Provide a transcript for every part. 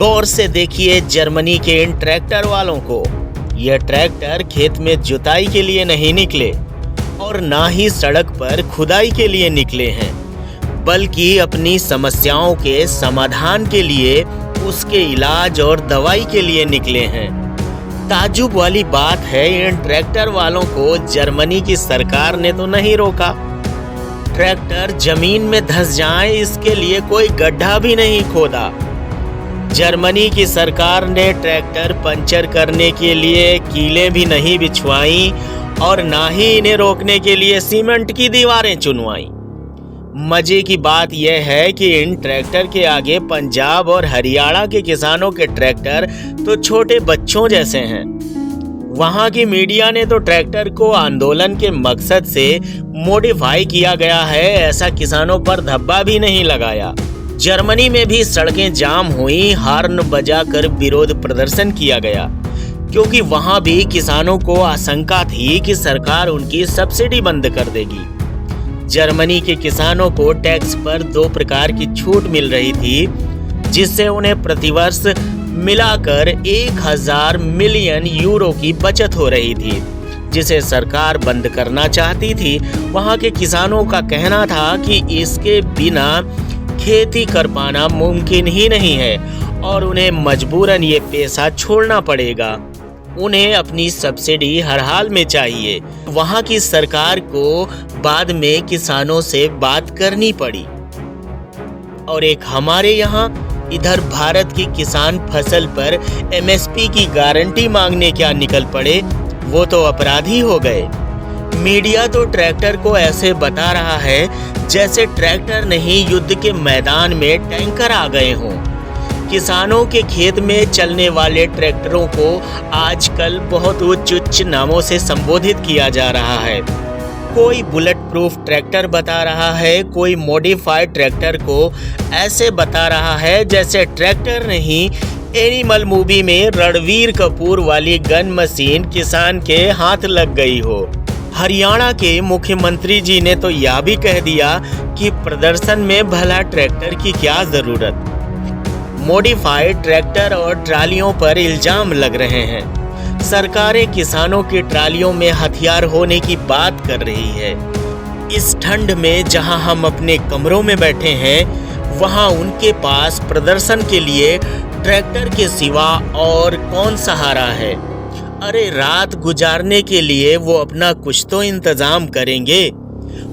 गौर से देखिए जर्मनी के इन ट्रैक्टर वालों को। यह ट्रैक्टर खेत में जुताई के लिए नहीं निकले और ना ही सड़क पर खुदाई के लिए निकले हैं, बल्कि अपनी समस्याओं के समाधान के लिए, उसके इलाज और दवाई के लिए निकले हैं। ताज्जुब वाली बात है, इन ट्रैक्टर वालों को जर्मनी की सरकार ने तो नहीं रोका। ट्रैक्टर जमीन में धंस जाए इसके लिए कोई गड्ढा भी नहीं खोदा। जर्मनी की सरकार ने ट्रैक्टर पंचर करने के लिए कीलें भी नहीं बिछवाई और ना ही इन्हें रोकने के लिए सीमेंट की दीवारें चुनवाई। मजे की बात यह है कि इन ट्रैक्टर के आगे पंजाब और हरियाणा के किसानों के ट्रैक्टर तो छोटे बच्चों जैसे हैं। वहां की मीडिया ने तो ट्रैक्टर को आंदोलन के मकसद से मॉडिफाई किया गया है, ऐसा किसानों पर धब्बा भी नहीं लगाया। जर्मनी में भी सड़कें जाम हुई, हॉर्न बजाकर विरोध प्रदर्शन किया गया, क्योंकि वहां भी किसानों को आशंका थी कि सरकार उनकी सब्सिडी बंद कर देगी। जर्मनी के किसानों को टैक्स पर 2 प्रकार की छूट मिल रही थी, जिससे उन्हें प्रतिवर्ष मिलाकर 1000 मिलियन यूरो की बचत हो रही थी, जिसे सरकार बंद करना चाहती थी। वहां के किसानों का कहना था कि इसके बिना खेती कर पाना मुमकिन ही नहीं है और उन्हें मजबूरन ये पेशा छोड़ना पड़ेगा। उन्हें अपनी सब्सिडी हर हाल में चाहिए। वहां की सरकार को बाद में किसानों से बात करनी पड़ी। और एक हमारे यहाँ इधर भारत की किसान फसल पर MSP की गारंटी मांगने क्या निकल पड़े, वो तो अपराधी हो गए। मीडिया तो ट्रैक्टर को ऐसे बता रहा है जैसे ट्रैक्टर नहीं युद्ध के मैदान में टैंकर आ गए हों। किसानों के खेत में चलने वाले ट्रैक्टरों को आजकल बहुत उच्च नामों से संबोधित किया जा रहा है। कोई बुलेट प्रूफ ट्रैक्टर बता रहा है, कोई मॉडिफाइड ट्रैक्टर को ऐसे बता रहा है जैसे ट्रैक्टर नहीं, एनिमल मूवी में रणवीर कपूर वाली गन मशीन किसान के हाथ लग गई हो। हरियाणा के मुख्यमंत्री जी ने तो यह भी कह दिया कि प्रदर्शन में भला ट्रैक्टर की क्या जरूरत। मॉडिफाइड ट्रैक्टर और ट्रालियों पर इल्जाम लग रहे हैं। सरकारें किसानों की ट्रालियों में हथियार होने की बात कर रही है। इस ठंड में जहां हम अपने कमरों में बैठे हैं, वहां उनके पास प्रदर्शन के लिए ट्रैक्टर के सिवा और कौन सहारा है। अरे रात गुजारने के लिए वो अपना कुछ तो इंतजाम करेंगे।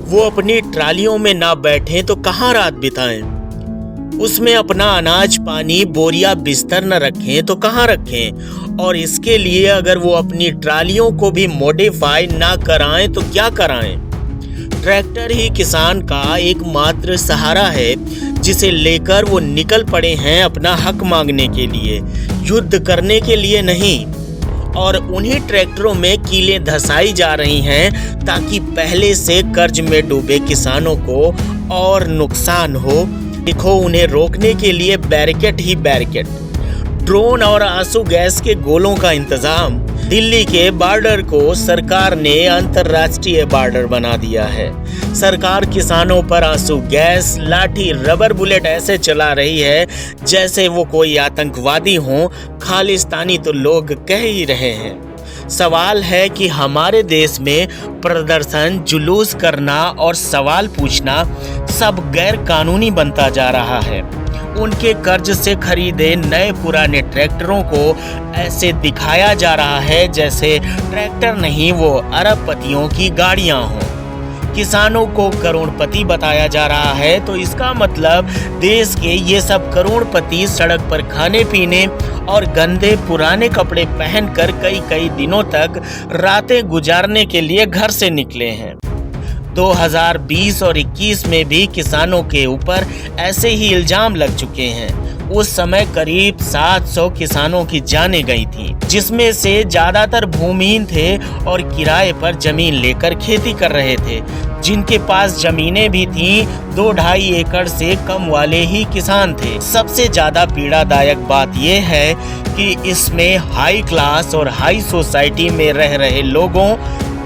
वो अपनी ट्रालियों में ना बैठें तो कहाँ रात बिताएं। उसमें अपना अनाज पानी बोरिया बिस्तर न रखें तो कहाँ रखें। और इसके लिए अगर वो अपनी ट्रालियों को भी मॉडिफाई ना कराएं तो क्या कराएं। ट्रैक्टर ही किसान का एकमात्र सहारा है, जिसे लेकर वो निकल पड़े हैं अपना हक मांगने के लिए, युद्ध करने के लिए नहीं। और उन्हीं ट्रैक्टरों में कीलें धसाई जा रही हैं ताकि पहले से कर्ज में डूबे किसानों को और नुकसान हो। देखो, उन्हें रोकने के लिए बैरिकेड ही बैरिकेड, ड्रोन और आंसू गैस के गोलों का इंतजाम। दिल्ली के बॉर्डर को सरकार ने अंतर्राष्ट्रीय बॉर्डर बना दिया है। सरकार किसानों पर आंसू गैस, लाठी, रबर बुलेट ऐसे चला रही है जैसे वो कोई आतंकवादी हो। खालिस्तानी तो लोग कह ही रहे हैं। सवाल है कि हमारे देश में प्रदर्शन, जुलूस करना और सवाल पूछना सब गैर कानूनी बनता जा रहा है। उनके कर्ज से खरीदे नए पुराने ट्रैक्टरों को ऐसे दिखाया जा रहा है जैसे ट्रैक्टर नहीं, वो अरबपतियों की गाड़ियां हों। किसानों को करोड़पति बताया जा रहा है, तो इसका मतलब देश के ये सब करोड़पति सड़क पर खाने पीने और गंदे पुराने कपड़े पहनकर कई दिनों तक रातें गुजारने के लिए घर से निकले हैं। 2020 और 21 में भी किसानों के ऊपर ऐसे ही इल्जाम लग चुके हैं। उस समय करीब 700 किसानों की जानें गई थी, जिसमें से ज्यादातर भूमिहीन थे और किराए पर जमीन लेकर खेती कर रहे थे। जिनके पास जमीनें भी थीं, 2-2.5 एकड़ से कम वाले ही किसान थे। सबसे ज्यादा पीड़ादायक बात यह है कि इसमें हाई क्लास और हाई सोसाइटी में रह रहे लोगों,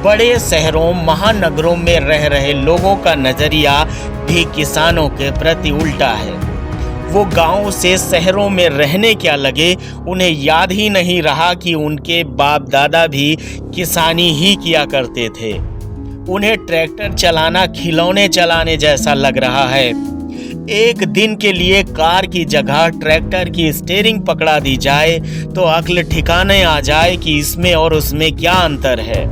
बड़े शहरों महानगरों में रह रहे लोगों का नजरिया भी किसानों के प्रति उल्टा है। वो गांव से शहरों में रहने क्या लगे, उन्हें याद ही नहीं रहा कि उनके बाप दादा भी किसानी ही किया करते थे। उन्हें ट्रैक्टर चलाना खिलौने चलाने जैसा लग रहा है। एक दिन के लिए कार की जगह ट्रैक्टर की स्टीयरिंग पकड़ा दी जाए तो अक्ल ठिकाने आ जाए कि इसमें और उसमें क्या अंतर है।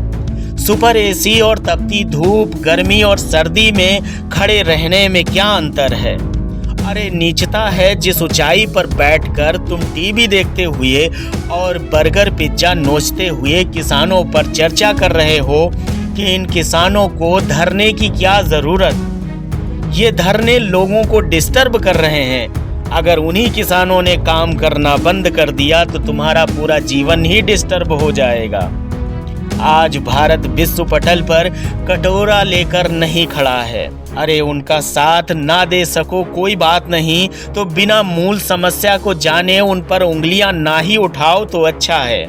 सुपर एसी और तपती धूप, गर्मी और सर्दी में खड़े रहने में क्या अंतर है। अरे नीचता है जिस ऊंचाई पर बैठकर तुम टीवी देखते हुए और बर्गर पिज्जा नोचते हुए किसानों पर चर्चा कर रहे हो कि इन किसानों को धरने की क्या जरूरत। ये धरने लोगों को डिस्टर्ब कर रहे हैं। अगर उन्हीं किसानों ने काम करना बंद कर दिया तो तुम्हारा पूरा जीवन ही डिस्टर्ब हो जाएगा। आज भारत विश्व पटल पर कटोरा लेकर नहीं खड़ा है। अरे उनका साथ ना दे सको कोई बात नहीं, तो बिना मूल समस्या को जाने उन पर उंगलियां ना ही उठाओ तो अच्छा है।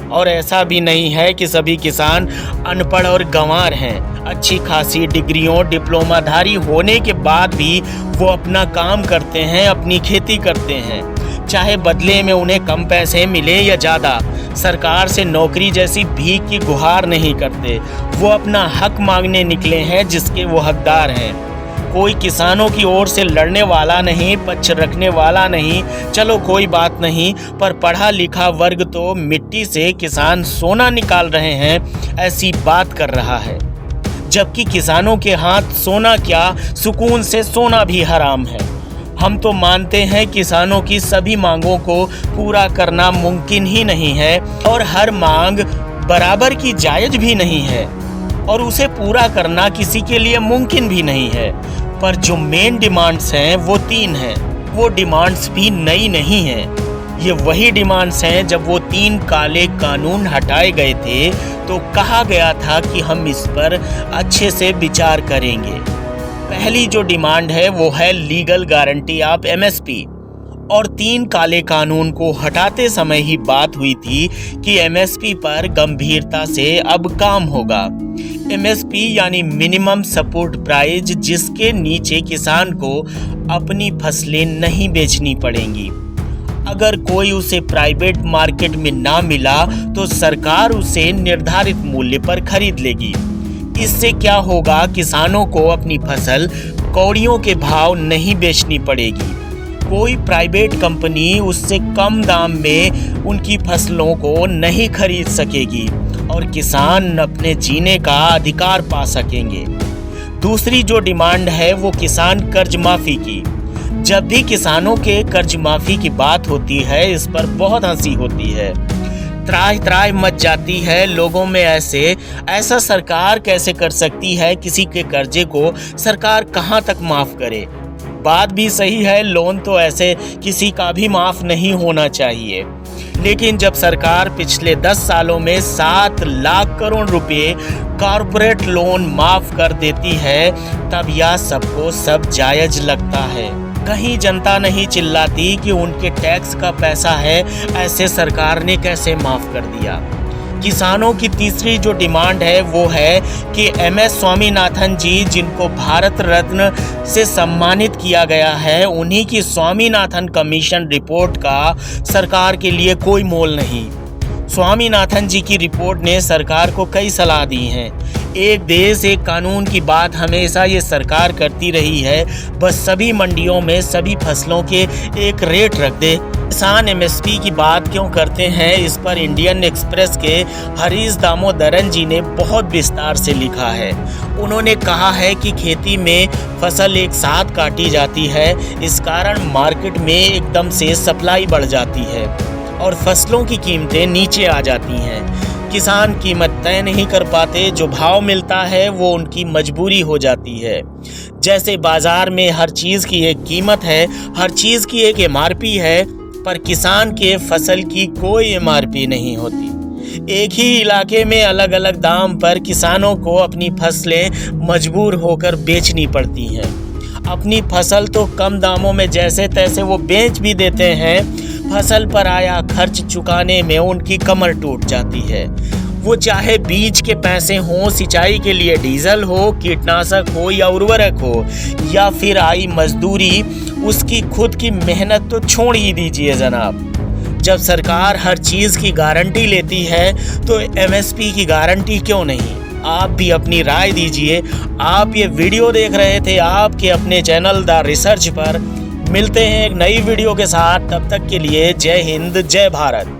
और ऐसा भी नहीं है कि सभी किसान अनपढ़ और गंवार हैं। अच्छी खासी डिग्रियों, डिप्लोमाधारी होने के बाद भी वो अपना काम करते हैं, अपनी खेती करते हैं, चाहे बदले में उन्हें कम पैसे मिले या ज़्यादा। सरकार से नौकरी जैसी भीख की गुहार नहीं करते। वो अपना हक मांगने निकले हैं जिसके वो हकदार हैं। कोई किसानों की ओर से लड़ने वाला नहीं, पक्ष रखने वाला नहीं। चलो कोई बात नहीं, पर पढ़ा लिखा वर्ग तो मिट्टी से किसान सोना निकाल रहे हैं ऐसी बात कर रहा है, जबकि किसानों के हाथ सोना क्या, सुकून से सोना भी हराम है। हम तो मानते हैं किसानों की सभी मांगों को पूरा करना मुमकिन ही नहीं है और हर मांग बराबर की जायज भी नहीं है और उसे पूरा करना किसी के लिए मुमकिन भी नहीं है। पर जो मेन डिमांड्स हैं वो 3 हैं। वो डिमांड्स भी नई नहीं हैं। ये वही डिमांड्स हैं जब वो 3 काले कानून हटाए गए थे तो कहा गया था कि हम इस पर अच्छे से विचार करेंगे। पहली जो डिमांड है वो है लीगल गारंटी ऑफ एमएसपी। और 3 काले कानून को हटाते समय ही बात हुई थी कि एमएसपी पर गंभीरता से अब काम होगा। एमएसपी यानी मिनिमम सपोर्ट प्राइस, जिसके नीचे किसान को अपनी फसलें नहीं बेचनी पड़ेंगी। अगर कोई उसे प्राइवेट मार्केट में ना मिला तो सरकार उसे निर्धारित मूल्य पर खरीद लेगी। इससे क्या होगा, किसानों को अपनी फसल कौड़ियों के भाव नहीं बेचनी पड़ेगी। कोई प्राइवेट कंपनी उससे कम दाम में उनकी फसलों को नहीं खरीद सकेगी और किसान अपने जीने का अधिकार पा सकेंगे। दूसरी जो डिमांड है वो किसान कर्ज माफी की। जब भी किसानों के कर्ज माफी की बात होती है इस पर बहुत हंसी होती है, त्राह त्राह मच जाती है लोगों में। ऐसा सरकार कैसे कर सकती है, किसी के कर्जे को सरकार कहां तक माफ करे। बात भी सही है, लोन तो ऐसे किसी का भी माफ नहीं होना चाहिए। लेकिन जब सरकार पिछले 10 सालों में 7 लाख करोड़ रुपए कॉर्पोरेट लोन माफ कर देती है तब यह सबको सब जायज लगता है। कहीं जनता नहीं चिल्लाती कि उनके टैक्स का पैसा है, ऐसे सरकार ने कैसे माफ कर दिया। किसानों की तीसरी जो डिमांड है वो है कि एमएस स्वामीनाथन जी, जिनको भारत रत्न से सम्मानित किया गया है, उन्हीं की स्वामीनाथन कमीशन रिपोर्ट का सरकार के लिए कोई मोल नहीं। स्वामीनाथन जी की रिपोर्ट ने सरकार को कई सलाह दी हैं। एक देश एक कानून की बात हमेशा ये सरकार करती रही है, बस सभी मंडियों में सभी फसलों के एक रेट रख दे। किसान एमएसपी की बात क्यों करते हैं, इस पर इंडियन एक्सप्रेस के हरीश दामोदरन जी ने बहुत विस्तार से लिखा है। उन्होंने कहा है कि खेती में फसल एक साथ काटी जाती है, इस कारण मार्केट में एकदम से सप्लाई बढ़ जाती है और फसलों की कीमतें नीचे आ जाती हैं। किसान कीमत तय नहीं कर पाते, जो भाव मिलता है वो उनकी मजबूरी हो जाती है। जैसे बाजार में हर चीज़ की एक कीमत है, हर चीज़ की एक एमआरपी है, पर किसान के फसल की कोई एमआरपी नहीं होती। एक ही इलाके में अलग अलग दाम पर किसानों को अपनी फसलें मजबूर होकर बेचनी पड़ती हैं। अपनी फसल तो कम दामों में जैसे तैसे वो बेच भी देते हैं, फसल पर आया खर्च चुकाने में उनकी कमर टूट जाती है। वो चाहे बीज के पैसे हों, सिंचाई के लिए डीजल हो, कीटनाशक हो या उर्वरक हो, या फिर आई मजदूरी, उसकी खुद की मेहनत तो छोड़ ही दीजिए जनाब। जब सरकार हर चीज की गारंटी लेती है तो एमएसपी की गारंटी क्यों नहीं? आप भी अपनी राय दीजिए। आप ये वीडियो देख रहे थे आपके अपने चैनल द रिसर्च पर। मिलते हैं एक नई वीडियो के साथ, तब तक के लिए जय हिंद, जय भारत।